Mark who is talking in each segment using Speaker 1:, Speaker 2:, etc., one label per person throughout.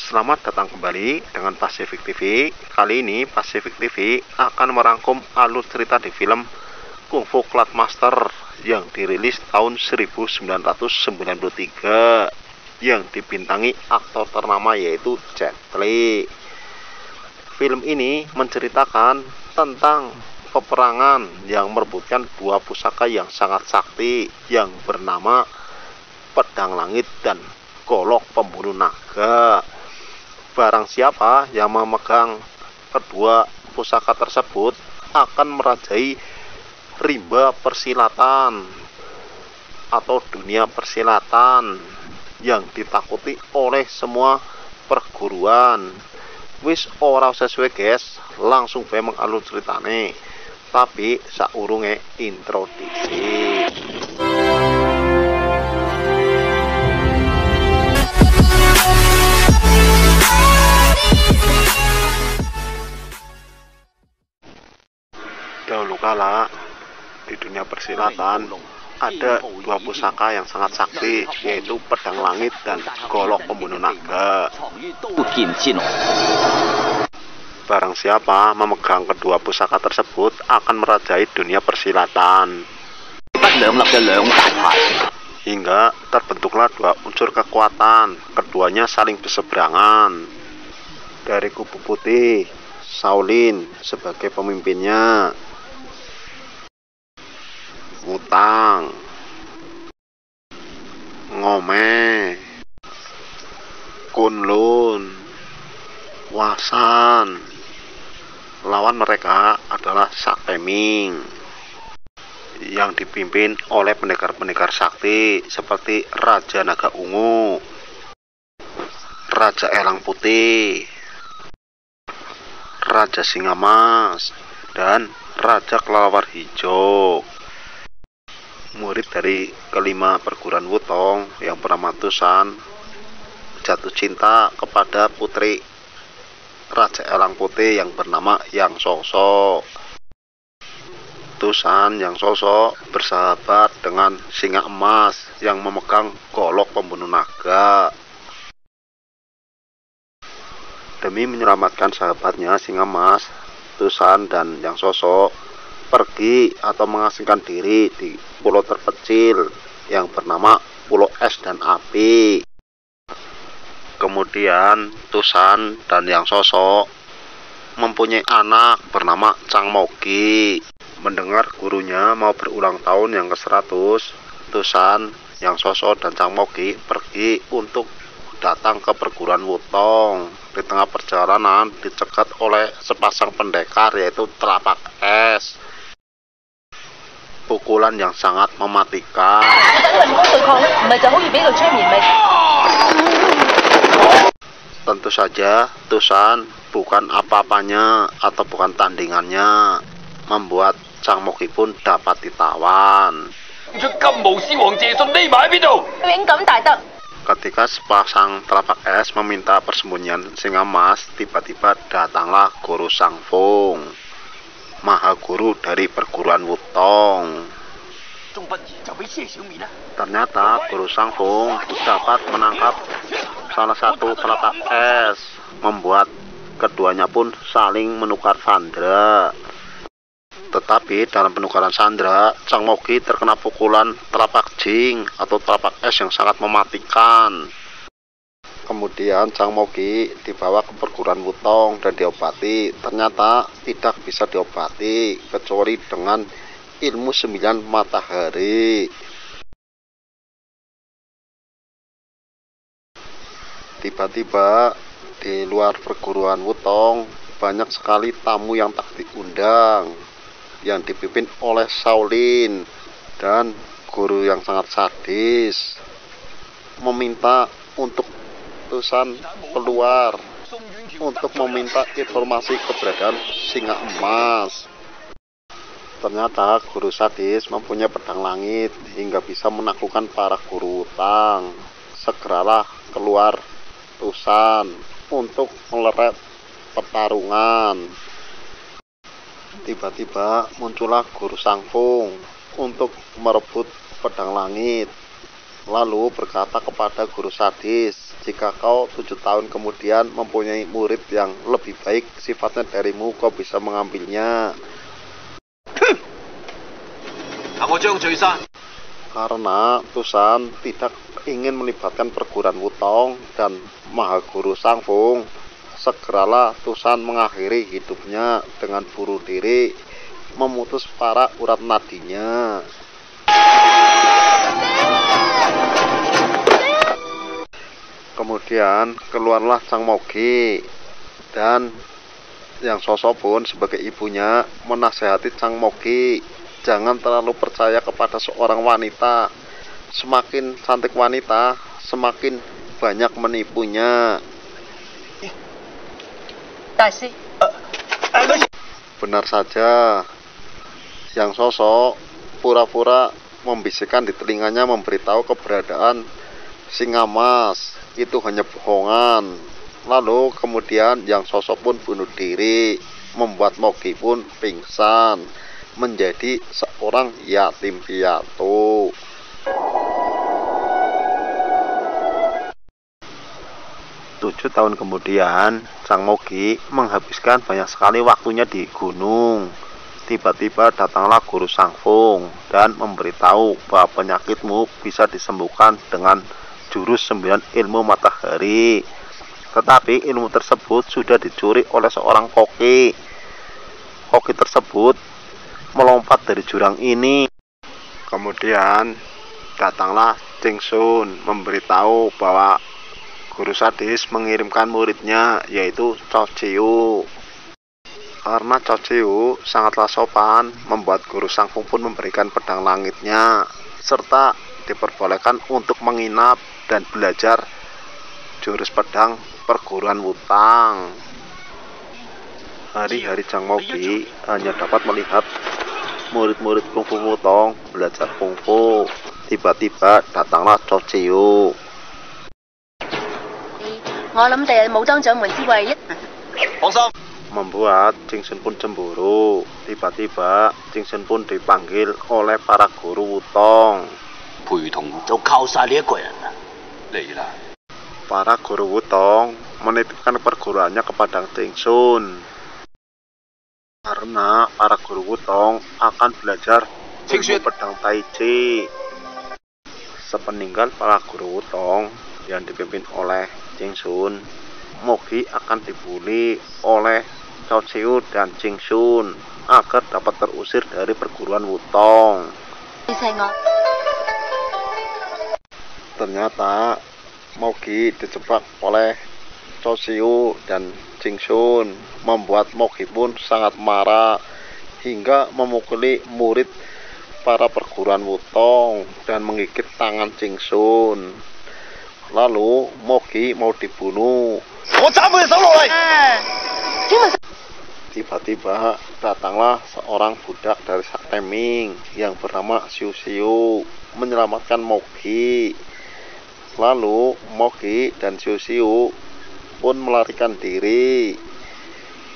Speaker 1: Selamat datang kembali dengan Pacific TV. Kali ini Pacific TV akan merangkum alur cerita di film Kung Fu Cladmaster yang dirilis tahun 1993 yang dibintangi aktor ternama yaitu Jet Li. Film ini menceritakan tentang peperangan yang merebutkan dua pusaka yang sangat sakti yang bernama Pedang Langit dan Golok Pembunuh Naga. Barang siapa yang memegang kedua pusaka tersebut akan merajai rimba persilatan atau dunia persilatan yang ditakuti oleh semua perguruan. Wis ora usah suwe guys, langsung bae mengalur ceritane. Tapi saurunge introduksi. Dahulu kala di dunia persilatan ada dua pusaka yang sangat sakti, yaitu Pedang Langit dan Golok Pembunuh Naga. Barang siapa memegang kedua pusaka tersebut akan merajai dunia persilatan. Hingga terbentuklah dua unsur kekuatan, keduanya saling berseberangan. Dari kubu putih, Shaolin sebagai pemimpinnya, Wutang, Ngome, Kunlun, Wasan. Lawan mereka adalah Sakteming yang dipimpin oleh pendekar-pendekar sakti seperti Raja Naga Ungu, Raja Elang Putih, Raja Singa Emas, dan Raja Kelawar Hijau. Murid dari kelima perguruan Wutong yang bernama Tusan jatuh cinta kepada putri Raja Elang Putih yang bernama Yang Soso. Tusan Yang Soso bersahabat dengan Singa Emas yang memegang golok pembunuh naga. Demi menyelamatkan sahabatnya Singa Emas, Tusan dan Yang Soso pergi atau mengasingkan diri di pulau terpencil yang bernama Pulau Es dan Api. Kemudian Tusan dan Yang Soso mempunyai anak bernama Chang Mogi. Mendengar gurunya mau berulang tahun yang ke-100, Tusan, Yang Soso, dan Chang Mogi pergi untuk datang ke perguruan Wutong. Di tengah perjalanan dicegat oleh sepasang pendekar yaitu Telapak Es. Pukulan yang sangat mematikan. Tentu saja Tusan bukan apa-apanya atau bukan tandingannya, membuat Chang Mogi pun dapat ditawan. Ketika sepasang Telapak Es meminta persembunyian Singa Emas, tiba-tiba datanglah Guru Sang Fung, Maha Guru dari perguruan Wutong. Ternyata Guru Sang Fung dapat menangkap salah satu Telapak Es, membuat keduanya pun saling menukar sandera. Tetapi dalam penukaran sandera, Chang Mogi terkena pukulan Telapak Jing atau Telapak Es yang sangat mematikan. Kemudian Chang Mogi dibawa ke perguruan Wutong dan diobati. Ternyata tidak bisa diobati kecuali dengan ilmu 9 matahari. Tiba-tiba di luar perguruan Wutong banyak sekali tamu yang tak diundang, yang dipimpin oleh Shaolin dan guru yang sangat sadis, meminta untuk Tusan keluar untuk meminta informasi keberadaan Singa Emas. Ternyata guru sadis mempunyai pedang langit hingga bisa menaklukkan para guru Wutang. Segeralah keluar Tusan untuk meleret pertarungan. Tiba-tiba muncullah Guru Sang Fung untuk merebut pedang langit. Lalu berkata kepada guru sadis, jika kau 7 tahun kemudian mempunyai murid yang lebih baik sifatnya darimu, kau bisa mengambilnya. Karena Tusan tidak ingin melibatkan perguruan Wutong dan Mahaguru Sangfung, segeralah Tusan mengakhiri hidupnya dengan bunuh diri, memutus para urat nadinya. Kemudian keluarlah Sang Mogi, dan Yang Soso pun sebagai ibunya menasehati Sang Mogi, jangan terlalu percaya kepada seorang wanita. Semakin cantik wanita, semakin banyak menipunya. Benar saja, Yang Soso pura-pura membisikkan di telinganya, memberitahu keberadaan Singa Mas. Itu hanya bohongan. Lalu kemudian Yang Soso pun bunuh diri, membuat Mogi pun pingsan, menjadi seorang yatim piatu. Tujuh tahun kemudian, Sang Mogi menghabiskan banyak sekali waktunya di gunung. Tiba-tiba datanglah Guru Sangfung dan memberitahu bahwa penyakitmu bisa disembuhkan dengan jurus 9 ilmu matahari. Tetapi ilmu tersebut sudah dicuri oleh seorang koki. Koki tersebut melompat dari jurang ini. Kemudian datanglah Ching Shun memberitahu bahwa guru sadis mengirimkan muridnya, yaitu Cao Ciu. Karena Cao Ciu sangatlah sopan, membuat Guru Sangfung pun memberikan pedang langitnya, serta diperbolehkan untuk menginap dan belajar jurus pedang perguruan Wutang. Hari-hari Sang Mogi hanya dapat melihat murid-murid kungfu Wutong belajar kungfu. Tiba-tiba datanglah Cao Ciu. Membuat Ching Shun pun cemburu. Tiba-tiba Ching Shun pun dipanggil oleh para guru Wutong. Para guru Wutong menitipkan perguruannya kepada Ching Shun, karena para guru Wutong akan belajar ilmu pedang Tai Chi. Sepeninggal para guru Wutong yang dipimpin oleh Ching Shun, Mogi akan dibuli oleh Cao Ciu dan Ching Shun agar dapat terusir dari perguruan Wutong. Ternyata Mogi dijebak oleh Cao Ciu dan Ching Shun, membuat Mogi pun sangat marah hingga memukuli murid para perguruan Wutong dan menggigit tangan Ching Shun. Lalu Mogi mau dibunuh. Tiba-tiba datanglah seorang budak dari Sakte Ming yang bernama Xiu Xiu menyelamatkan Mogi. Lalu Mogi dan Xiu Xiu pun melarikan diri.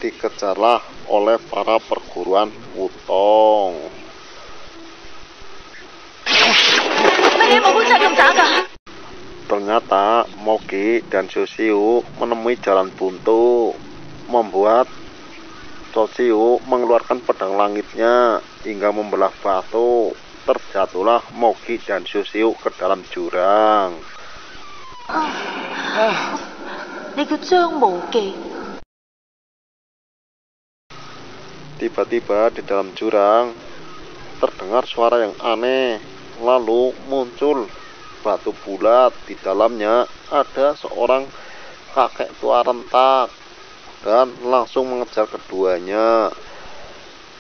Speaker 1: Dikejarlah oleh para perguruan Wutong. Ternyata Mogi dan Xiu Xiu menemui jalan buntu, membuat Cao Ciu mengeluarkan pedang langitnya hingga membelah batu. Terjatuhlah Mogi dan Xiu Xiu ke dalam jurang. Tiba-tiba di dalam jurang terdengar suara yang aneh. Lalu muncul batu bulat. Di dalamnya ada seorang kakek tua rentak dan langsung mengejar keduanya.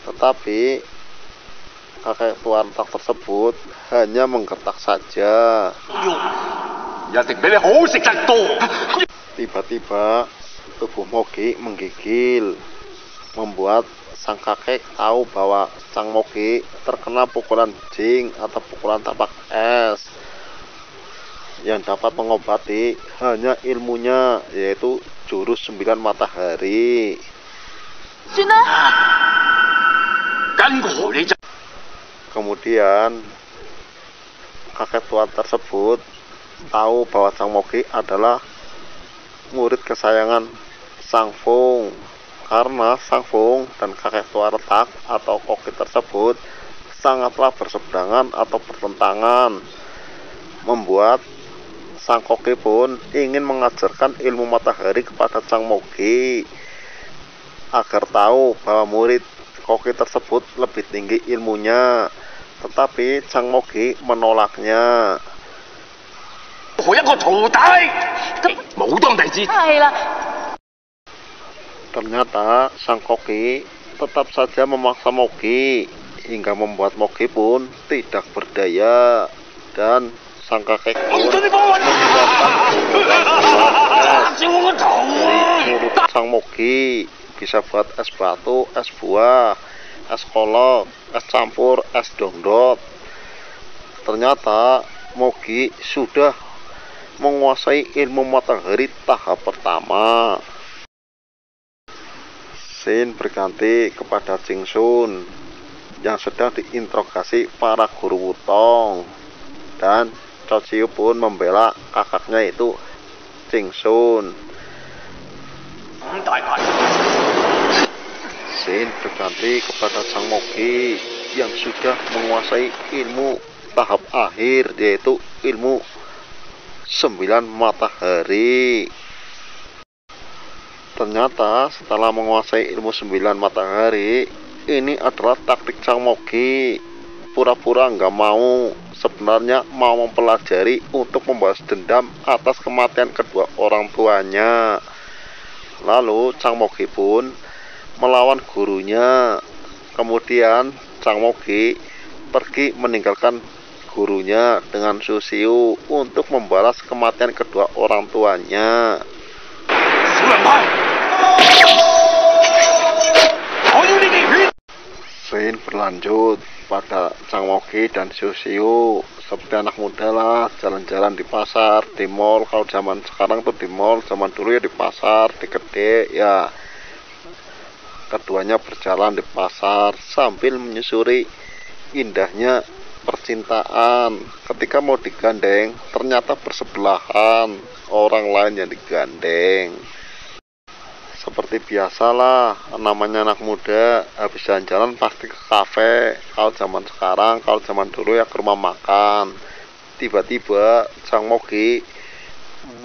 Speaker 1: Tetapi kakek tua rentak tersebut hanya menggertak saja. Tiba-tiba tubuh Mogi menggigil, membuat sang kakek tahu bahwa Sang Mogi terkena pukulan jing atau pukulan tapak es. Yang dapat mengobati hanya ilmunya, yaitu jurus 9 matahari. Kemudian kakek tua tersebut tahu bahwa Sang Mogi adalah murid kesayangan Sang Fung, karena Sang Fung dan kakek tua retak atau koki tersebut sangatlah berseberangan atau bertentangan, membuat Sang Koki pun ingin mengajarkan ilmu matahari kepada Sang Mogi agar tahu bahwa murid koki tersebut lebih tinggi ilmunya, tetapi Sang Mogi menolaknya. Ternyata Sang Koki tetap saja memaksa Mogi hingga membuat Mogi pun tidak berdaya, dan sang kakek pun mengeluarkan es dari mulut Sang Mogi, bisa buat es batu, es buah, es kolok, es campur, es dongdot. Ternyata Mogi sudah menguasai ilmu matahari tahap pertama. Scene berganti kepada Ching Shun yang sedang diinterogasi para guru wutong, dan Cao Ciu pun membela kakaknya yaitu Ching Shun. Scene berganti kepada Sang Mogi yang sudah menguasai ilmu tahap akhir yaitu ilmu 9 matahari. Ternyata setelah menguasai ilmu 9 matahari, ini adalah taktik Sang Mogi. Pura-pura nggak mau, sebenarnya mau mempelajari untuk membalas dendam atas kematian kedua orang tuanya. Lalu Sang Mogi pun melawan gurunya. Kemudian Sang Mogi pergi meninggalkan gurunya dengan Su Xiu untuk membalas kematian kedua orang tuanya. Scene berlanjut pada Sang Mogi dan Su Xiu seperti anak muda lah, jalan-jalan di pasar, di mall. Kalau zaman sekarang tuh di mall, zaman dulu ya di pasar, di gede ya. Keduanya berjalan di pasar sambil menyusuri indahnya percintaan. Ketika mau digandeng, ternyata bersebelahan orang lain yang digandeng. Seperti biasalah, namanya anak muda, habis jalan-jalan pasti ke kafe. Kalau zaman sekarang, kalau zaman dulu ya ke rumah makan. Tiba-tiba Sang Mogi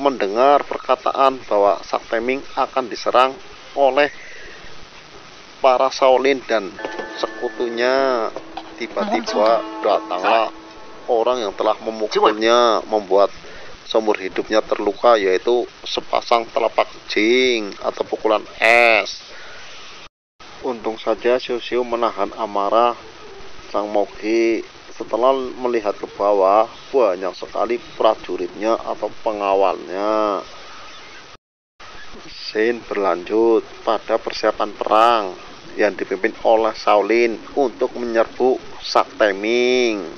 Speaker 1: mendengar perkataan bahwa Sakte Ming akan diserang oleh para Shaolin dan sekutunya. Tiba-tiba datanglah orang yang telah memukulnya, membuat seumur hidupnya terluka, yaitu sepasang telapak jing atau pukulan es. Untung saja Su Xiu menahan amarah Sang Mogi. Setelah melihat ke bawah, banyak sekali prajuritnya atau pengawalnya. Scene berlanjut pada persiapan perang yang dipimpin oleh Shaolin untuk menyerbu Sakte Ming.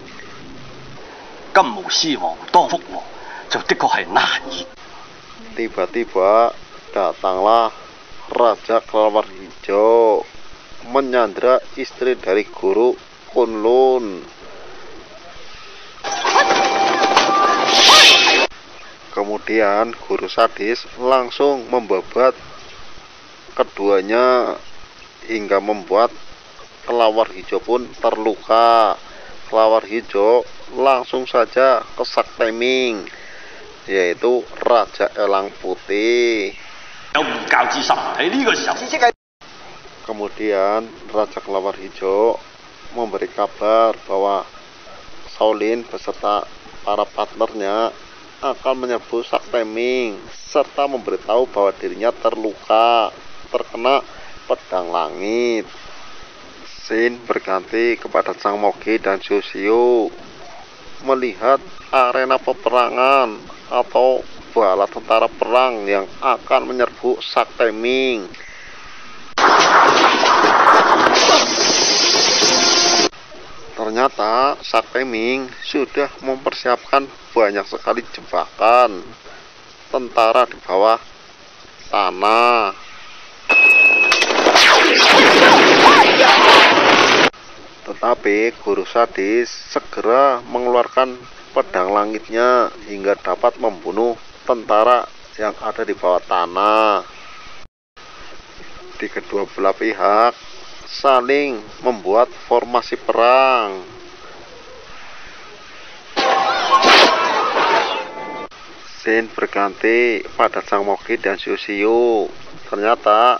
Speaker 1: Tiba-tiba datanglah Raja Kelawar Hijau menyandra istri dari guru Kunlun. Kemudian guru sadis langsung membabat keduanya hingga membuat Kelawar Hijau pun terluka. Kelawar Hijau langsung saja ke Sakte Ming, yaitu Raja Elang Putih. Kemudian Raja Kelawar Hijau memberi kabar bahwa Shaolin beserta para partnernya akan menyerbu Sakte Ming, serta memberitahu bahwa dirinya terluka, terkena pedang langit. Scene berganti kepada Sang Mogi dan Su Xiu melihat arena peperangan atau bala tentara perang yang akan menyerbu Sakte Ming. Ternyata Sakte Ming sudah mempersiapkan banyak sekali jebakan tentara di bawah tanah. Tetapi guru sadis segera mengeluarkan pedang langitnya hingga dapat membunuh tentara yang ada di bawah tanah. Di kedua belah pihak saling membuat formasi perang. Scene berganti pada Zhang Moqi dan Xiu Xiu. Ternyata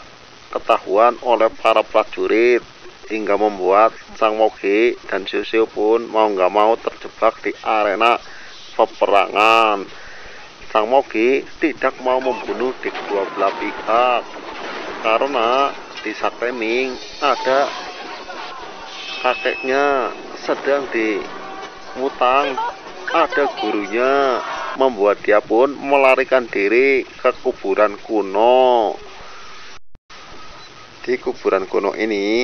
Speaker 1: ketahuan oleh para prajurit hingga membuat Zhang Moqi dan Xiu Xiu pun mau nggak mau terjebak di arena peperangan. Zhang Moqi tidak mau membunuh di kedua belah pihak karena di Sakteming ada kakeknya sedang dimutang, ada gurunya, membuat dia pun melarikan diri ke kuburan kuno. Di kuburan kuno ini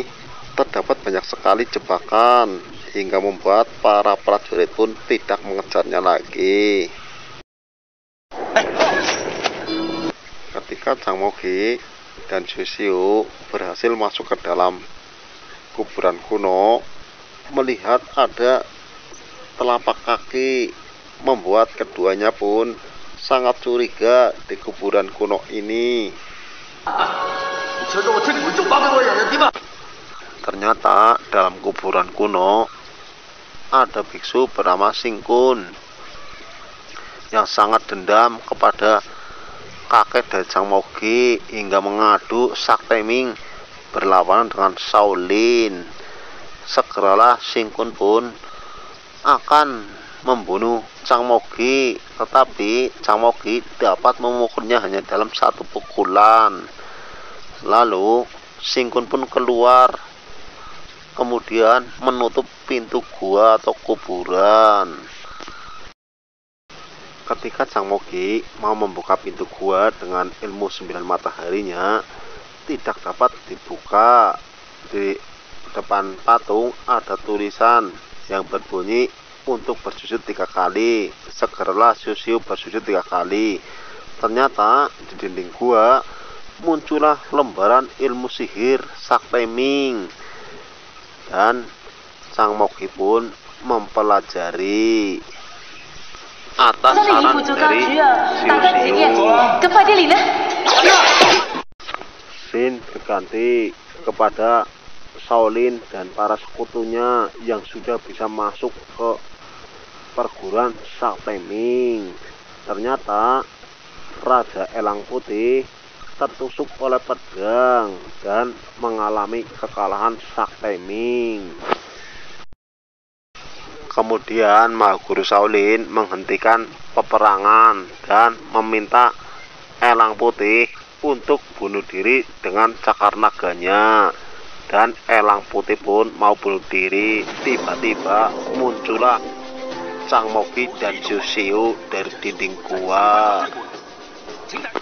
Speaker 1: terdapat banyak sekali jebakan hingga membuat para prajurit pun tidak mengejarnya lagi. Ketika Zhang Moqi dan Xiu Xiu berhasil masuk ke dalam kuburan kuno, melihat ada telapak kaki, membuat keduanya pun sangat curiga di kuburan kuno ini. Ternyata dalam kuburan kuno ada biksu bernama Xing Kun yang sangat dendam kepada kakek dari Zhang Moqi hingga mengadu Sakteming berlawanan dengan Shaolin. Segeralah Xing Kun pun akan membunuh Zhang Moqi, tetapi Zhang Moqi dapat memukulnya hanya dalam satu pukulan. Lalu Xing Kun pun keluar, kemudian menutup pintu gua atau kuburan. Ketika Zhang Moqi mau membuka pintu gua dengan ilmu 9 mataharinya, tidak dapat dibuka. Di depan patung ada tulisan yang berbunyi untuk bersujud 3 kali. Segeralah Xiu Xiu bersujud 3 kali. Ternyata di dinding gua muncullah lembaran ilmu sihir Sakteming, dan Zhang Moqi pun mempelajari. Atas saran dari Xiu Xiu, Scene berganti kepada Shaolin dan para sekutunya yang sudah bisa masuk ke perguruan Sakteming. Ternyata Raja Elang Putih tertusuk oleh pedang dan mengalami kekalahan Sakteming. Kemudian Mahaguru Shaolin menghentikan peperangan dan meminta Elang Putih untuk bunuh diri dengan cakar naganya. Dan Elang Putih pun mau bunuh diri. Tiba-tiba muncullah Zhang Moqi dan Xiu Xiu dari dinding gua.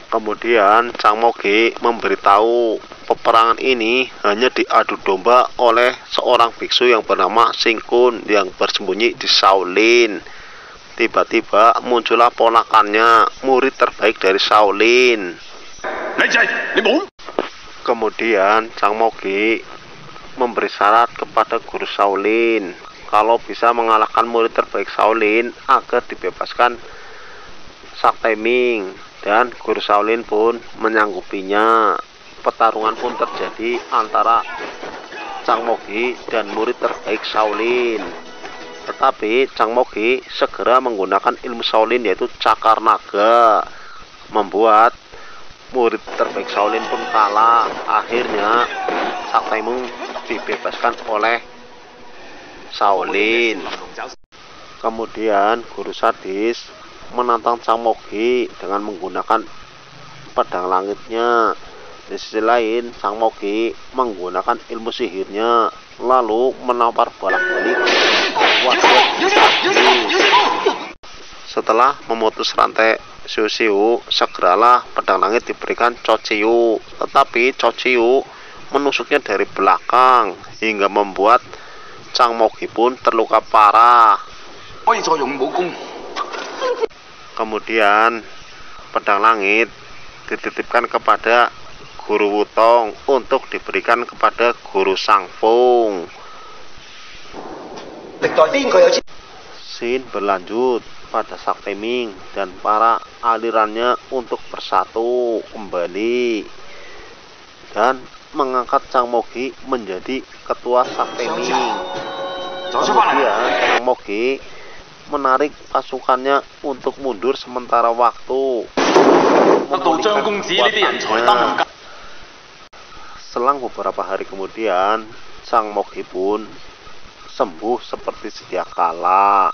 Speaker 1: Kemudian Zhang Moqi memberitahu peperangan ini hanya diadu domba oleh seorang biksu yang bernama Xing Kun yang bersembunyi di Shaolin. Tiba-tiba muncullah ponakannya, murid terbaik dari Shaolin. Kemudian Zhang Moqi memberi syarat kepada guru Shaolin kalau bisa mengalahkan murid terbaik Shaolin agar dibebaskan Sakteming, dan guru Shaolin pun menyanggupinya. Pertarungan pun terjadi antara Zhang Moqi dan murid terbaik Shaolin. Tetapi Zhang Moqi segera menggunakan ilmu Shaolin yaitu cakar naga, membuat murid terbaik Shaolin pun kalah. Akhirnya Sakteming dibebaskan oleh Shaolin. Kemudian guru sadis menantang Zhang Moqi dengan menggunakan pedang langitnya. Di sisi lain, Zhang Moqi menggunakan ilmu sihirnya, lalu menampar bolak-balik wajah Xiu Xiu. Setelah memutus rantai Xiu Xiu, segeralah pedang langit diberikan Cao Ciu. Tetapi Cao Ciu menusuknya dari belakang hingga membuat Zhang Moqi pun terluka parah. Kemudian pedang langit dititipkan kepada Guru Wutong untuk diberikan kepada Guru Shangfeng. Scene berlanjut kepada Sakti Ming dan para alirannya untuk bersatu kembali dan mengangkat Chang Mogi menjadi ketua Sakti Ming. Kemudian Chang Mogi menarik pasukannya untuk mundur sementara waktu. Selang beberapa hari kemudian, Chang Mogi pun sembuh seperti sedia kala.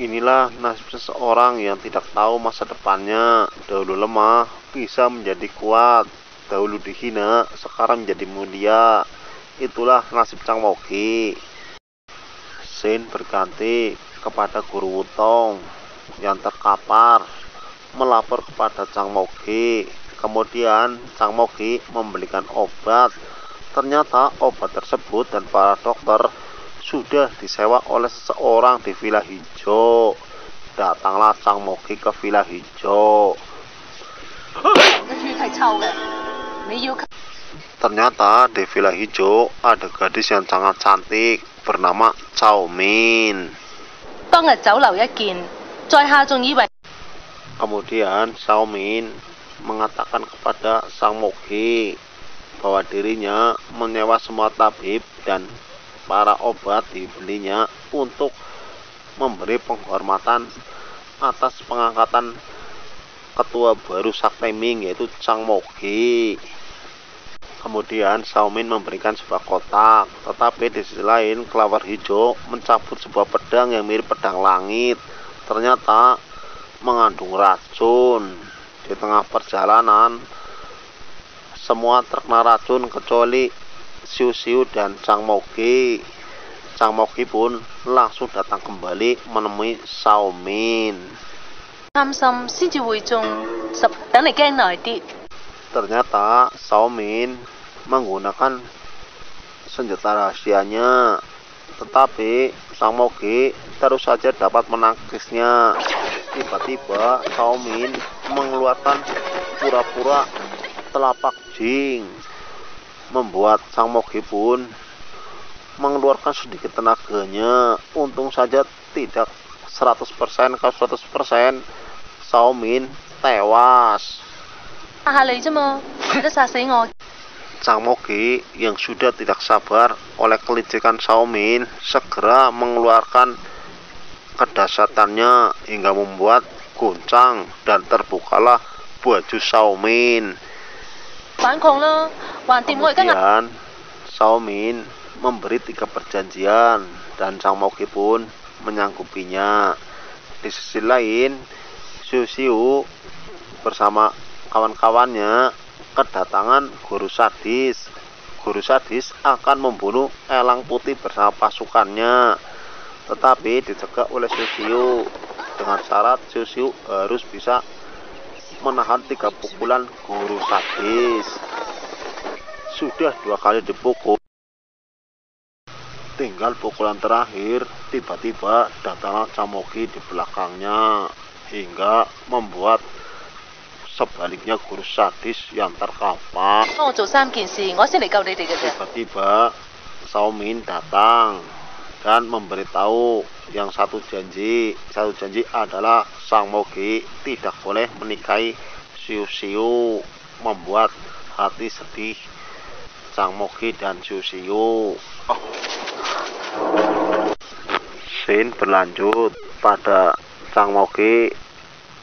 Speaker 1: Inilah nasib seseorang yang tidak tahu masa depannya. Dahulu lemah, bisa menjadi kuat. Dahulu dihina, sekarang menjadi mulia. Itulah nasib Chang Mogi. Sin berganti kepada Guru Wutong yang terkapar, melapor kepada Chang Mogi. Kemudian Chang Mogi membelikan obat. Ternyata obat tersebut dan para dokter sudah disewa oleh seseorang di Villa Hijau. Datanglah Chang Mogi ke Villa Hijau. Ternyata di Villa Hijau ada gadis yang sangat cantik bernama Cao Min. Kemudian Cao Min mengatakan kepada Chang Mogi bahwa dirinya menyewa semua tabib dan para obat dibelinya untuk memberi penghormatan atas pengangkatan ketua baru Sakti Ming, yaitu Chang Mogi. Kemudian Cao Min memberikan sebuah kotak, tetapi di sisi lain kelawar hijau mencabut sebuah pedang yang mirip pedang langit. Ternyata mengandung racun. Di tengah perjalanan semua terkena racun kecuali Xiu Xiu dan Chang Mogi. Chang Mogi pun langsung datang kembali menemui Cao Min. Ternyata Cao Min menggunakan senjata rahasianya, tetapi Chang Mogi terus saja dapat menangkisnya. Tiba-tiba Cao Min mengeluarkan pura-pura telapak jing, membuat Chang Mogi pun mengeluarkan sedikit tenaganya. Untung saja tidak 100%, kalau 100% Cao Min tewas. Chang Mogi yang sudah tidak sabar oleh kelicikan Cao Min segera mengeluarkan kedahsyatannya hingga membuat goncang dan terbukalah baju Cao Min. Kemudian Cao Min memberi 3 perjanjian dan Chang Mogi pun menyanggupinya. Di sisi lain, Xiu Xiu bersama kawan-kawannya kedatangan Guru Sadis. Guru Sadis akan membunuh Elang Putih bersama pasukannya, tetapi dicegah oleh Xiu Xiu dengan syarat Xiu Xiu harus bisa menahan 3 pukulan Guru Sadis. Sudah 2 kali dipukul, tinggal pukulan terakhir. Tiba-tiba datanglah Chang Mogi di belakangnya hingga membuat sebaliknya Guru Sadis yang terkapar. Tiba-tiba Cao Min datang dan memberitahu yang satu janji adalah Chang Mogi tidak boleh menikahi Xiu Xiu, membuat hati sedih Chang Mogi dan Xiu Xiu. Scene berlanjut pada Chang Mogi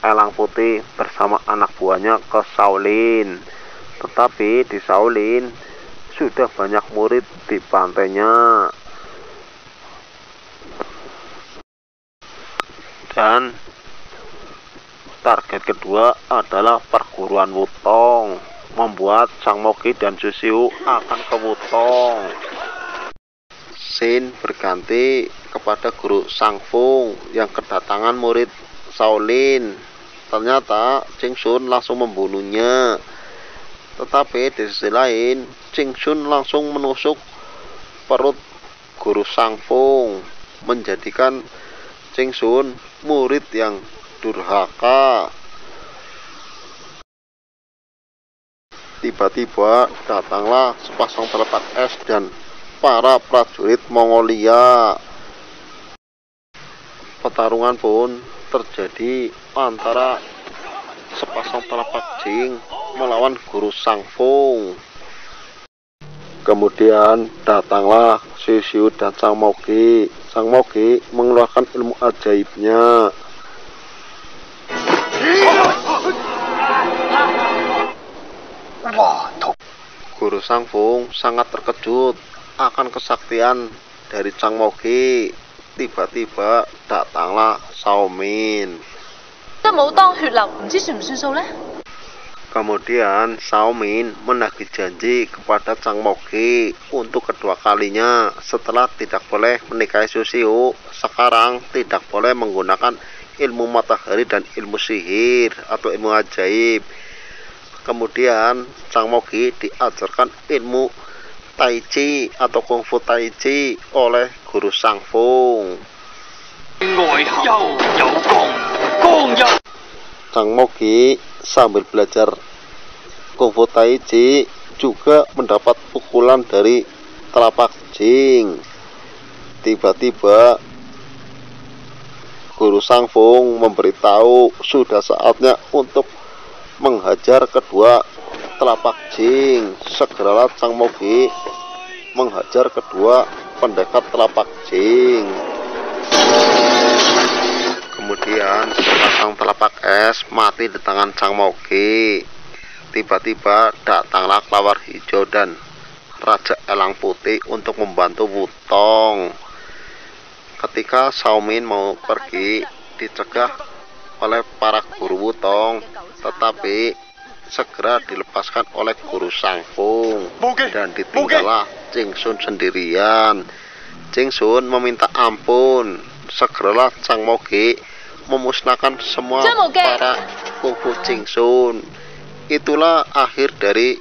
Speaker 1: Elang Putih bersama anak buahnya ke Shaolin. Tetapi di Shaolin sudah banyak murid di pantainya. Dan target kedua adalah perguruan Wutong, membuat Chang Mogi dan Xiu Xiu akan ke Wutong. Scene berganti kepada Guru Sang Fung yang kedatangan murid Shaolin. Ternyata Ching Shun langsung membunuhnya. Tetapi di sisi lain, Ching Shun langsung menusuk perut Guru Sang Fung, menjadikan Ching Shun murid yang durhaka. Tiba-tiba datanglah sepasang telepak es dan para prajurit Mongolia. Pertarungan pun terjadi antara sepasang telapak jing melawan guru Sangfung. Kemudian datanglah Sisiu dan Sang Mogi. Sang Mogi mengeluarkan ilmu ajaibnya. Guru Sangfung sangat terkejut akan kesaktian dari Sang Mogi. Tiba-tiba datanglah Sao Min. Kemudian Sao Min menagih janji kepada Sang Mogi untuk kedua kalinya. Setelah tidak boleh menikahi Sisiu, sekarang tidak boleh menggunakan ilmu matahari dan ilmu sihir atau ilmu ajaib. Kemudian Sang Mogi diajarkan ilmu Tai Chi atau Kungfu Tai Chi oleh guru Sangfung. Sang Mogi sambil belajar Kungfu Tai Chi juga mendapat pukulan dari telapak jing. Tiba-tiba guru Sangfung memberitahu sudah saatnya untuk menghajar kedua telapak jing. Segeralah Sang Mogi menghajar kedua pendekat telapak jing. Kemudian sepasang telapak es mati di tangan Sang Mogi. Tiba-tiba datanglah Kelawar Hijau dan Raja Elang Putih untuk membantu Wutong. Ketika Sao Min mau pergi, dicegah oleh para guru Wutong, tetapi segera dilepaskan oleh guru Sangfung dan ditinggallah Jingsun sendirian. Jingsun meminta ampun. Segeralah Sang Mogi memusnahkan semua para kungfu Jingsun. Itulah akhir dari